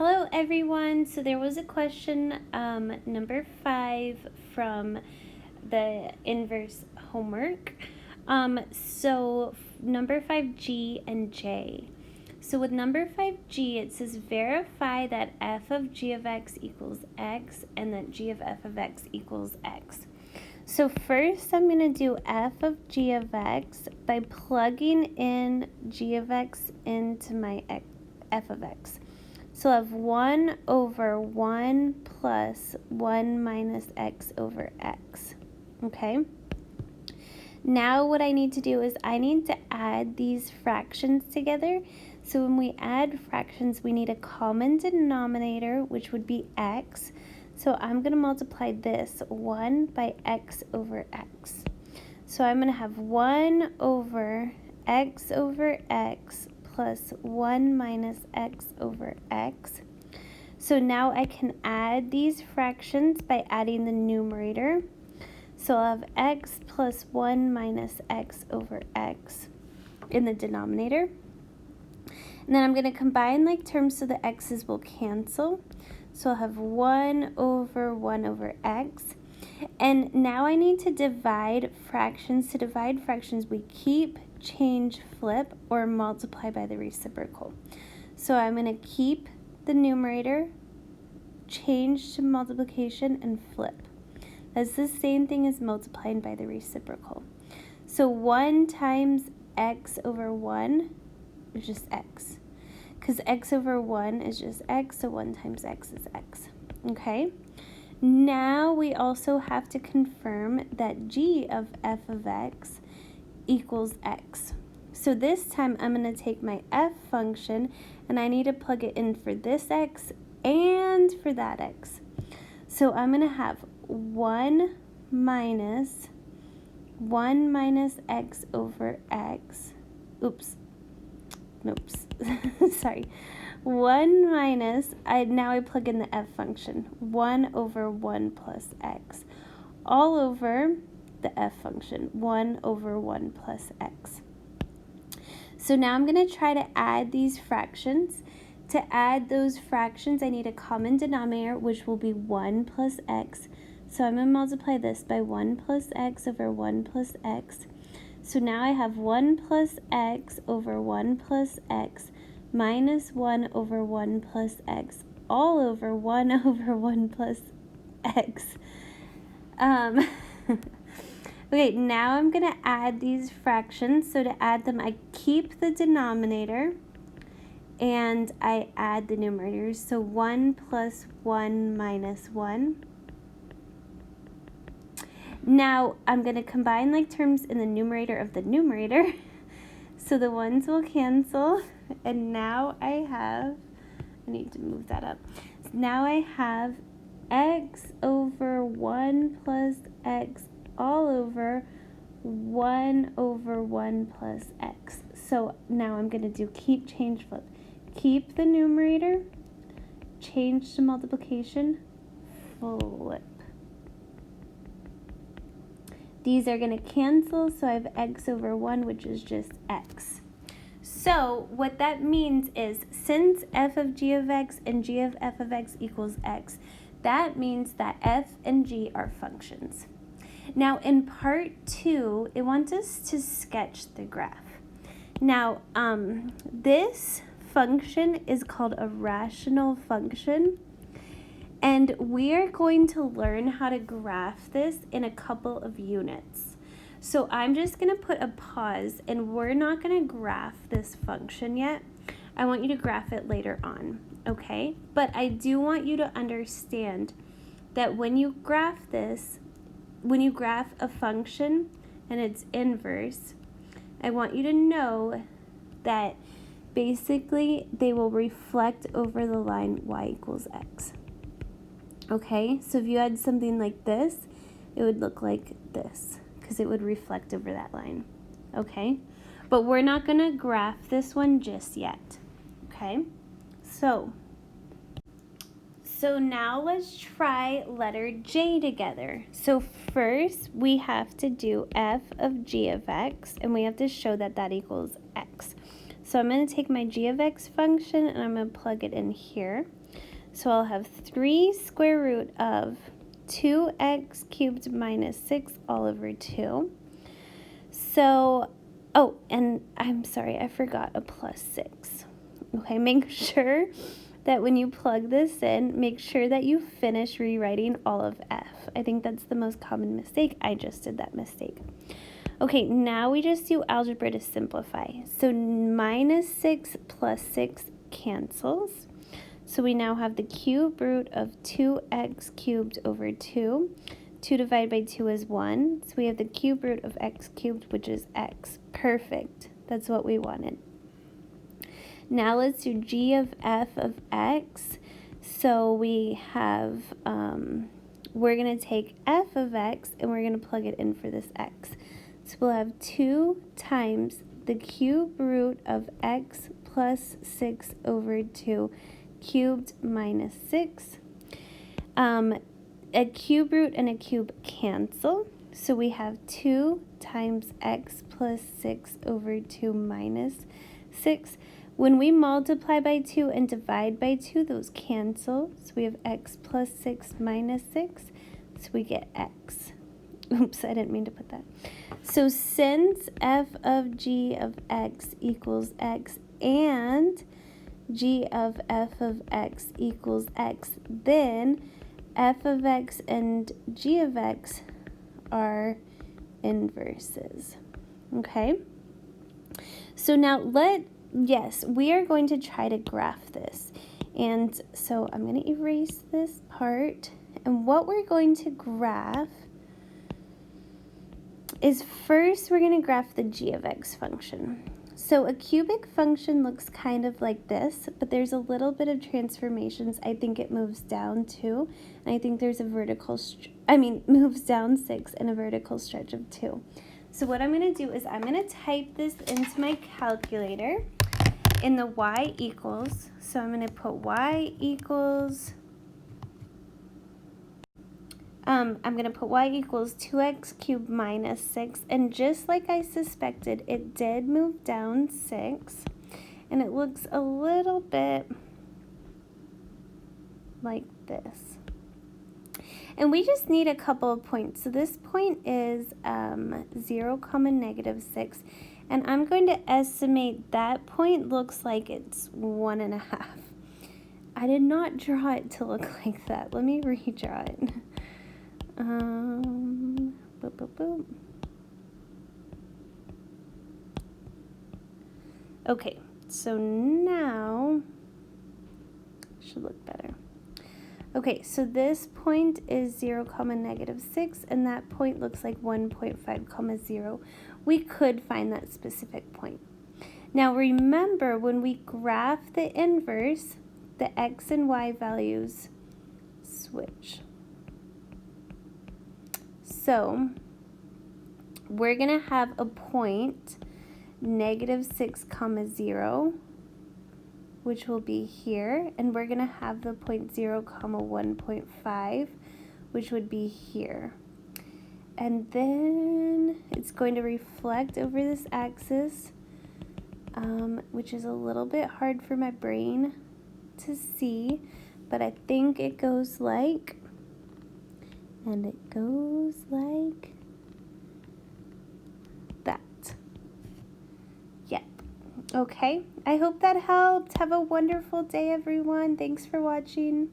Hello everyone. So there was a question, number 5 from the inverse homework. So number 5, G and J. So with number 5G, it says verify that f of g of x equals x and that g of f of x equals x. So first I'm going to do f of g of x by plugging in g of x into my f of x. So I have 1 over 1 plus 1 minus x over x. Okay? Now what I need to do is I need to add these fractions together. So when we add fractions, we need a common denominator, which would be x. So I'm going to multiply this 1 by x over x. So I'm going to have 1 over x plus 1 minus x over x. So now I can add these fractions by adding the numerator. So I'll have x plus 1 minus x over x in the denominator. And then I'm going to combine like terms so the x's will cancel. So I'll have 1 over x. And now I need to divide fractions. To divide fractions, we keep, change, flip, or multiply by the reciprocal. So I'm going to keep the numerator, change to multiplication, and flip. That's the same thing as multiplying by the reciprocal. So 1 times x over 1 is just x. Because x over 1 is just x, so 1 times x is x. Okay? Now we also have to confirm that g of f of x equals x. So this time I'm going to take my f function and I need to plug it in for this x and for that x. So I'm going to have 1 minus x over x. Sorry. 1 minus, now I plug in the f function, 1 over 1 plus x, all over the f function, 1 over 1 plus x. So now I'm going to try to add these fractions. To add those fractions, I need a common denominator, which will be 1 plus x. So I'm going to multiply this by 1 plus x over 1 plus x. So now I have 1 plus x over 1 plus x minus 1 over 1 plus x all over 1 over 1 plus x. Okay, now I'm going to add these fractions. So to add them, I keep the denominator and I add the numerators. So 1 plus 1 minus 1. Now I'm going to combine like terms in the numerator of the numerator. So the ones will cancel. And now I need to move that up. Now I have x over 1 plus x all over 1 over 1 plus x. So now I'm going to do keep, change, flip. Keep the numerator, change to multiplication, flip. These are going to cancel, so I have x over 1, which is just x. So what that means is, since f of g of x and g of f of x equals x, that means that f and g are functions. Now in part 2, it wants us to sketch the graph. Now this function is called a rational function. And we are going to learn how to graph this in a couple of units. So I'm just going to put a pause and we're not going to graph this function yet. I want you to graph it later on, okay? But I do want you to understand that when you graph this, when you graph a function and its inverse, I want you to know that basically they will reflect over the line y equals x. Okay, so if you had something like this, it would look like this because it would reflect over that line. Okay, but we're not going to graph this one just yet. Okay, so now let's try letter J together. So first we have to do f of g of x, and we have to show that that equals x. So I'm going to take my g of x function and I'm going to plug it in here. So I'll have 3 square root of 2x cubed minus 6 all over 2. So, oh, and I'm sorry, I forgot a plus 6. Okay, make sure that when you plug this in, make sure that you finish rewriting all of f. I think that's the most common mistake. I just did that mistake. Okay, now we just do algebra to simplify. So minus 6 plus 6 cancels. So we now have the cube root of 2x cubed over 2. 2 divided by 2 is 1. So we have the cube root of x cubed, which is x. Perfect. That's what we wanted. Now let's do g of f of x. So we have, we're going to take f of x and we're going to plug it in for this x. So we'll have 2 times the cube root of x plus 6 over 2 cubed minus 6. A cube root and a cube cancel. So we have 2 times x plus 6 over 2 minus 6. When we multiply by 2 and divide by 2, those cancel. So we have x plus 6 minus 6. So we get x. Oops, I didn't mean to put that. So since f of g of x equals x and g of f of x equals x, then f of x and g of x are inverses. Okay? So now yes, we are going to try to graph this. And so I'm going to erase this part. And what we're going to graph is first we're going to graph the g of x function. So a cubic function looks kind of like this, but there's a little bit of transformations. I think it moves down 2, and I think there's a vertical, moves down 6 and a vertical stretch of 2. So what I'm going to do is I'm going to type this into my calculator in the y equals. So I'm going to put y equals, I'm going to put y equals 2x cubed minus 6. And just like I suspected, it did move down 6. And it looks a little bit like this. And we just need a couple of points. So this point is 0, negative 6. And I'm going to estimate that point looks like it's 1.5. I did not draw it to look like that. Let me redraw it. Boop, boop, boop. Okay, so now should look better. Okay, so this point is 0, negative 6, and that point looks like 1.5, 0. We could find that specific point. Now remember, when we graph the inverse, the x and y values switch. So we're going to have a point negative 6, 0, which will be here, and we're going to have the point 0, 1.5, which would be here. And then it's going to reflect over this axis, which is a little bit hard for my brain to see, but I think it goes like, and it goes like that. Yep. Okay, I hope that helped. Have a wonderful day, everyone. Thanks for watching.